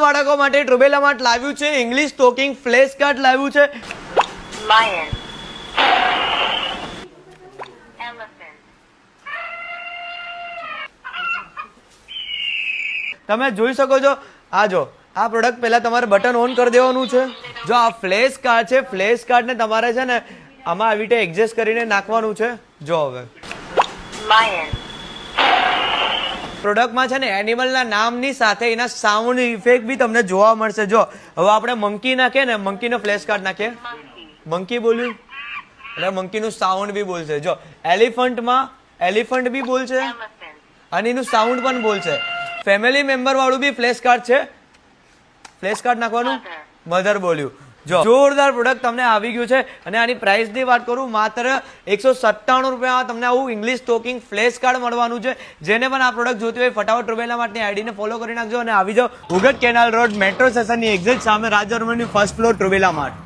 બાળકો માટે ટ્રુબેલા માર્ટ લાવ્યું છે ઇંગ્લિશ ટોકિંગ ફ્લેશ કાર્ડ લાવ્યું છે. lion, elephant, તમે જોઈ શકો છો. આ પ્રોડક્ટ પહેલા તમારે બટન ઓન કરી દેવાનું છે. જો આ ફ્લેશ કાર્ડ છે, ફ્લેશ કાર્ડને તમારે છે ને આમાં આવી રીતે એડજસ્ટ કરીને નાખવાનું છે. જો હવે lion, પ્રોડક્ટમાં છે ને એનિમલના નામની સાથે એના સાઉન્ડ ઇફેક્ટ બી તમને જોવા મળશે. જો હવે આપણે મંકી નાખીએ ને, મંકીનો ફ્લેશ કાર્ડ નાખીએ, monkey, મંકી બોલ્યું એટલે મંકીનું સાઉન્ડ બી બોલશે. જો એલિફન્ટમાં એલિફન્ટ બી બોલશે elephant, અને એનું સાઉન્ડ પણ બોલશે. ફેમિલી મેમ્બર વાળું બી ફ્લેશ કાર્ડ છે. ફ્લેશ કાર્ડ નાખવાનું, મધર બોલ્યું. જો જોરદાર પ્રોડક્ટ તમને આવી ગયું છે અને આની પ્રાઇસની વાત કરું માત્ર 197 રૂપિયામાં તમને આવું ઇંગ્લિશ ટોકિંગ ફ્લેશ કાર્ડ મળવાનું છે. જેને પણ આ પ્રોડક્ટ જોતી હોય ફટાફટ ટ્રુબેલા માર્ટની આઈડીને ફોલો કરી નાખજો અને આવી જાઓ ઉગત કેનાલ રોડ મેટ્રો સ્ટેશનની એક્ઝેક્ટ સામે રાજ જર્મની ફર્સ્ટ ફ્લોર ટ્રુબેલા માર્ટ.